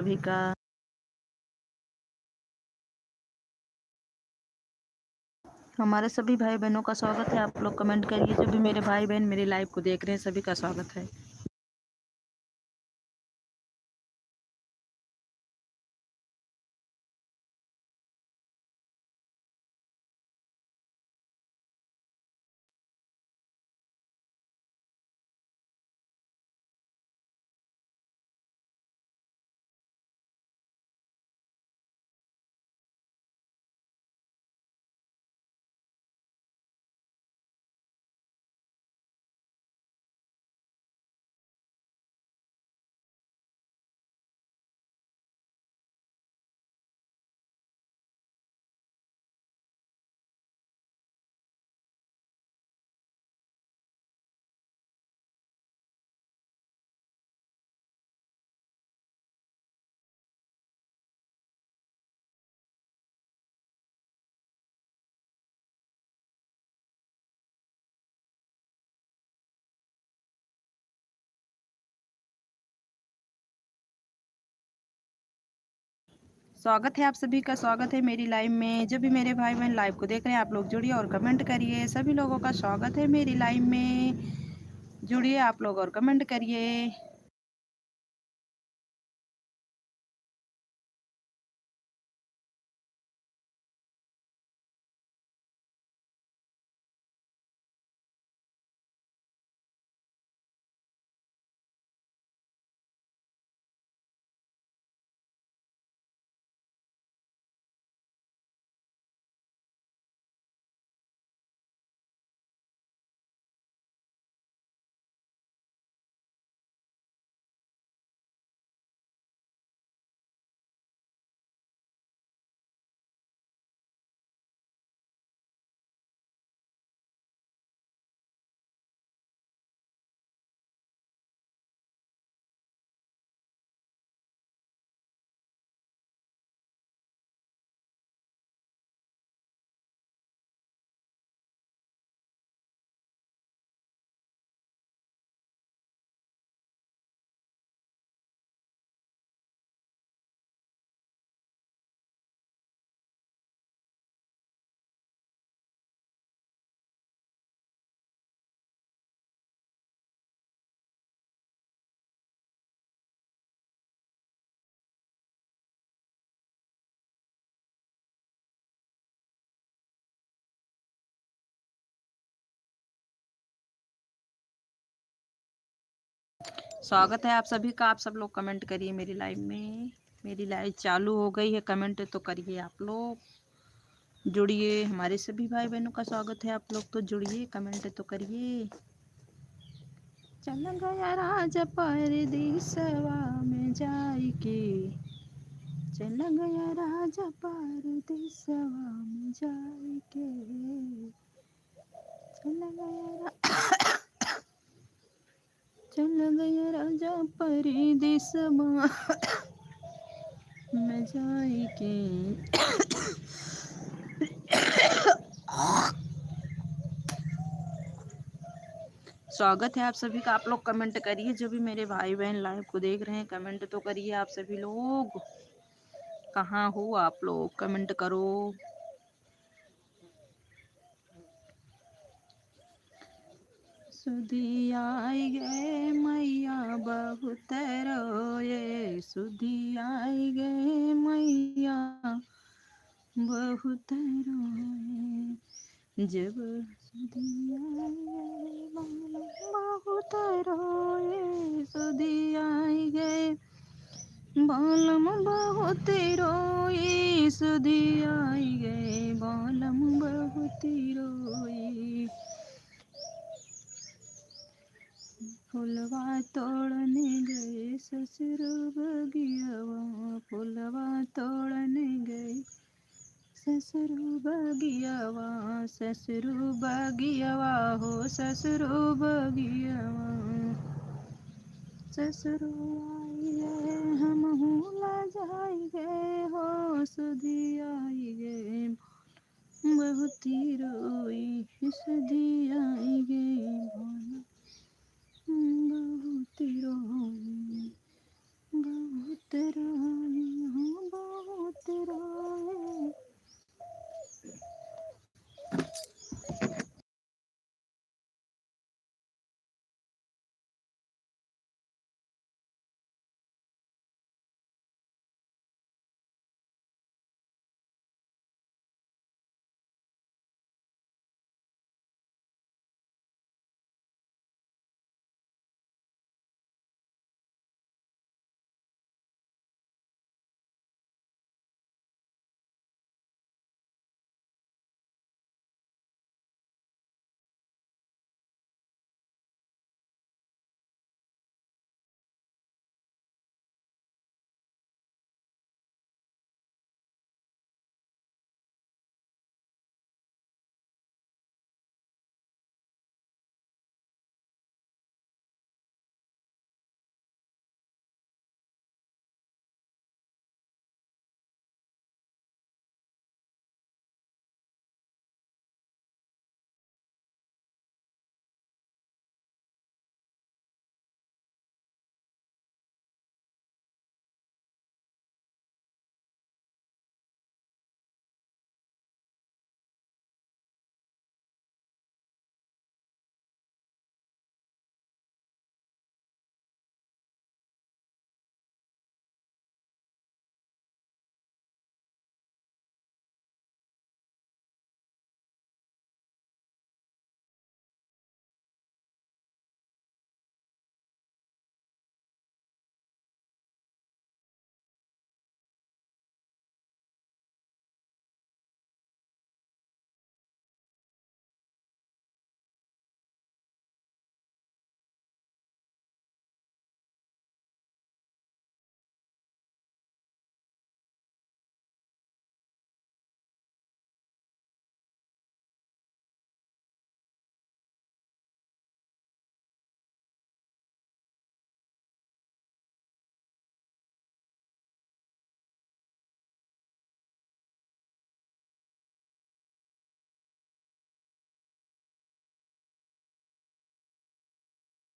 सभी का हमारे सभी भाई बहनों का स्वागत है। आप लोग कमेंट करिए। जो भी मेरे भाई बहन मेरे लाइव को देख रहे हैं सभी का स्वागत है। स्वागत है आप सभी का स्वागत है मेरी लाइव में। जो भी मेरे भाई बहन लाइव को देख रहे हैं आप लोग जुड़िए और कमेंट करिए। सभी लोगों का स्वागत है मेरी लाइव में। जुड़िए आप लोग और कमेंट करिए। स्वागत है आप सभी का। आप सब लोग कमेंट करिए मेरी लाइव में। मेरी लाइव चालू हो गई है। कमेंट तो करिए आप लोग। जुड़िए। हमारे सभी भाई बहनों का स्वागत है। आप लोग तो जुड़िए, कमेंट तो करिए। चल गया राजा परदेसवा में जाके, चल गया राजा परदेसवा में जाके, चल गया राजा परदेसवा में जाके। स्वागत है आप सभी का। आप लोग कमेंट करिए। जो भी मेरे भाई बहन लाइव को देख रहे हैं कमेंट तो करिए। आप सभी लोग कहाँ हो आप लोग, कमेंट करो। सुधी आई गए मैया बहुत रोए, सुधी आई गए मैया बहुत रोए, जब सुधी आई गए बहुत रोए, सुधी आई गए बालम बहुत रोई, सुधी आई गए बालम बहुत रोई। फुलवा तोड़ने गए ससुर बगियावा, फुलवा तोड़ने गए ससुर बगियावा, ससुर बगियावा हो ससुर बगियावा, ससुर आई गए हम ला जाई गए हो, सुधी